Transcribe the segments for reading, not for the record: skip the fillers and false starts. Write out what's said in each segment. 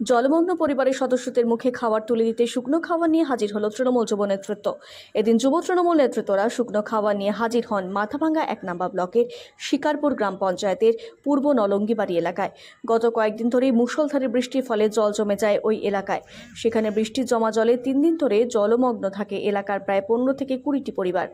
জলমগ্ন পরিবারের সদস্যদের মুখে খাবার তুলে দিতে শুকনো খাবার নিয়ে হাজির হলো তৃণমূল যুব নেতৃত্ব। এদিন যুব তৃণমূল নেতৃত্বরা শুকনো খাবার নিয়ে হাজির হন মাথাভাঙ্গা 1 নম্বর ব্লকের শিকারপুর গ্রাম পঞ্চায়েতের পূর্ব নলঙ্গিবাড়ি এলাকায়। গত কয়েকদিন ধরেই মুষলধারে বৃষ্টির ফলে জল জমে যায় ওই এলাকায়। সেখানে বৃষ্টির জমা জলে 3 দিন ধরে জলমগ্ন থাকে এলাকার প্রায় 15 থেকে 20টি পরিবার।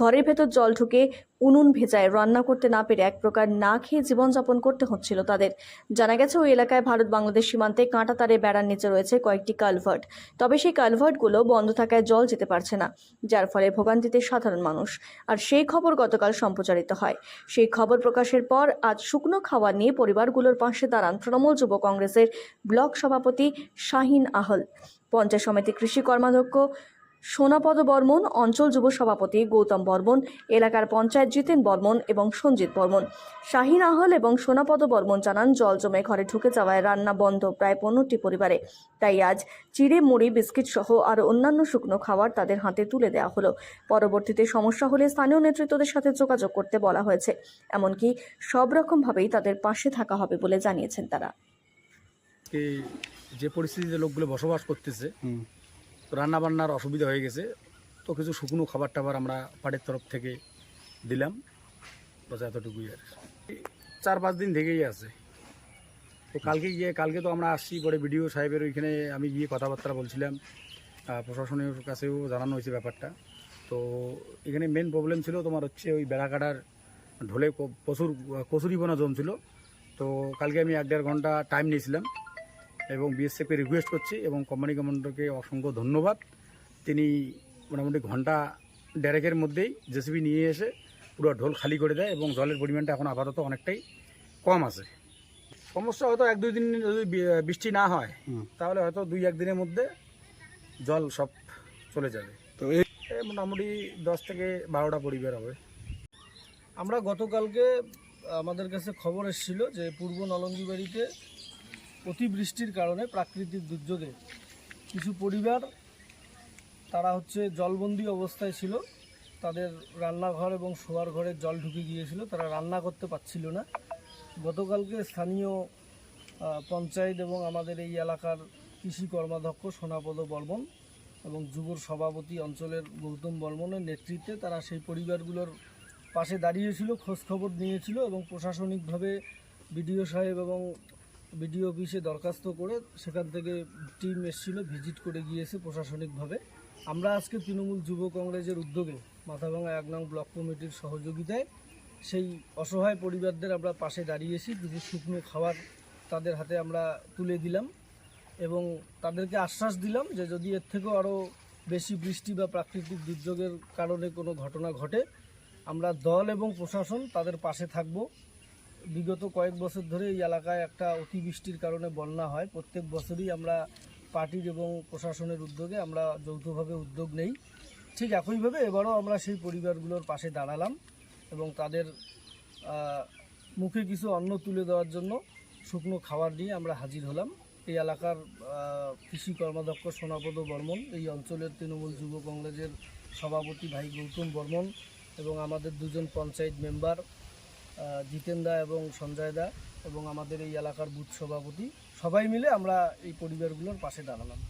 ঘরের ভেতর জল ঢুকে উনুন ভেজায় রান্না করতে না পেরে এক প্রকার না খেয়ে জীবনযাপন করতে হচ্ছিল তাদের। জানা গেছে ওই এলাকায় ভারত বাংলাদেশ সীমান্তে কাঁটাতারে বেড়ার নিচে রয়েছে কয়েকটি কালভার্ট। তবে সেই কালভার্টগুলো বন্ধ থাকায় জল যেতে পারছে না, যার ফলে ভোগান্তিতে সাধারণ মানুষ। আর সেই খবর গতকাল সম্প্রচারিত হয়। সেই খবর প্রকাশের পর আজ শুকনো খাবার নিয়ে পরিবারগুলোর পাশে দাঁড়ান তৃণমূল যুব কংগ্রেসের ব্লক সভাপতি শাহিন আহল, পঞ্চায়েত সমিতি কৃষি কর্মাধ্যক্ষ সোনাপদ বর্মন, অঞ্চল যুব সভাপতি গৌতম বর্মন, এলাকার পঞ্চায়েত জিতেন বর্মন এবং সঞ্জিত বর্মন। শাহিন আহল এবং সোনাপদ বর্মন জানান, জল জমে ঘরে ঢুকে যাওয়ায় রান্না বন্ধ প্রায় 15টি পরিবারে। তাই আজ চিড়ে, মুড়ি, বিস্কিট সহ আরও অন্যান্য শুকনো খাবার তাদের হাতে তুলে দেওয়া হলো। পরবর্তীতে সমস্যা হলে স্থানীয় নেতৃত্বদের সাথে যোগাযোগ করতে বলা হয়েছে। এমনকি সব রকমভাবেই তাদের পাশে থাকা হবে বলে জানিয়েছেন তারা। যে পরিস্থিতিতে লোকগুলো বসবাস করতেছে, রান্না বান্নার অসুবিধা হয়ে গেছে, তো কিছু শুকনো খাবার টাবার আমরা পার্টির তরফ থেকে দিলাম। বস এতটুকুই আর 4-5 দিন থেকেই আছে। তো কালকে তো আমরা আসছি, পরে বিডিও সাহেবের ওইখানে আমি গিয়ে কথাবার্তা বলছিলাম, প্রশাসনের কাছেও জানানো হয়েছে ব্যাপারটা। তো এখানে মেন প্রবলেম ছিল তোমার হচ্ছে ওই বেড়াকাটার ঢোলে প্রচুর কচুরিপনা জমছিল। তো কালকে আমি 1-1.5 ঘন্টা টাইম নিয়েছিলাম এবং বিএসএফকে রিকোয়েস্ট করছি এবং কোম্পানি কমান্ডারকে অসংখ্য ধন্যবাদ। তিনি মোটামুটি ঘন্টা 1.5-এর মধ্যেই জেসিবি নিয়ে এসে পুরো ঢোল খালি করে দেয় এবং জলের পরিমাণটা এখন আপাতত অনেকটাই কম আছে। সমস্যা হয়তো 1-2 দিন যদি বৃষ্টি না হয় তাহলে হয়তো 2-1 দিনের মধ্যে জল সব চলে যাবে। তো এই মোটামুটি 10 থেকে 12টা পরিবার হবে। আমরা গতকালকে আমাদের কাছে খবর এসেছিল যে পূর্ব নলঙ্গিবাড়িতে অতিবৃষ্টির কারণে প্রাকৃতিক দুর্যোগে কিছু পরিবার তারা জলবন্দি অবস্থায় ছিল। তাদের রান্নাঘর এবং শোয়ার ঘরে জল ঢুকে গিয়েছিল, তারা রান্না করতে পারছিল না। গতকালকে স্থানীয় পঞ্চায়েত এবং আমাদের এই এলাকার কৃষি কর্মাধ্যক্ষ সোনাপদ বর্মন এবং যুব সভাপতি অঞ্চলের গৌতম বর্মনের নেতৃত্বে তারা সেই পরিবারগুলোর পাশে দাঁড়িয়েছিল, খোঁজখবর নিয়েছিল এবং প্রশাসনিকভাবে বিডিও সাহেব এবং বিডিও অফিসে দরখাস্ত করে সেখান থেকে টিম এসেছিল, ভিজিট করে গিয়েছে প্রশাসনিকভাবে। আমরা আজকে তৃণমূল যুব কংগ্রেসের উদ্যোগে মাথাভাঙ্গা 1 নং ব্লক কমিটির সহযোগিতায় সেই অসহায় পরিবারদের আমরা পাশে দাঁড়িয়েছি। কিছু শুকনো খাবার তাদের হাতে আমরা তুলে দিলাম এবং তাদেরকে আশ্বাস দিলাম যে যদি এর থেকেও আরও বেশি বৃষ্টি বা প্রাকৃতিক দুর্যোগের কারণে কোনো ঘটনা ঘটে, আমরা দল এবং প্রশাসন তাদের পাশে থাকব। বিগত কয়েক বছর ধরে এই এলাকায় একটা অতিবৃষ্টির কারণে বন্যা হয়, প্রত্যেক বছরই আমরা পার্টির এবং প্রশাসনের উদ্যোগে আমরা যৌথভাবে উদ্যোগ নেই। ঠিক একইভাবে এবারও আমরা সেই পরিবারগুলোর পাশে দাঁড়ালাম এবং তাদের মুখে কিছু অন্ন তুলে দেওয়ার জন্য শুকনো খাবার নিয়ে আমরা হাজির হলাম। এই এলাকার কৃষি কর্মাধ্যক্ষ সোনাপদ বর্মন, এই অঞ্চলের তৃণমূল যুব কংগ্রেসের সভাপতি ভাই গৌতম বর্মন এবং আমাদের 2 জন পঞ্চায়েত মেম্বার জিতেন দা এবং সঞ্জয় দা এবং আমাদের এই এলাকার বুথ সভাপতি, সবাই মিলে আমরা এই পরিবারগুলোর পাশে দাঁড়ালাম।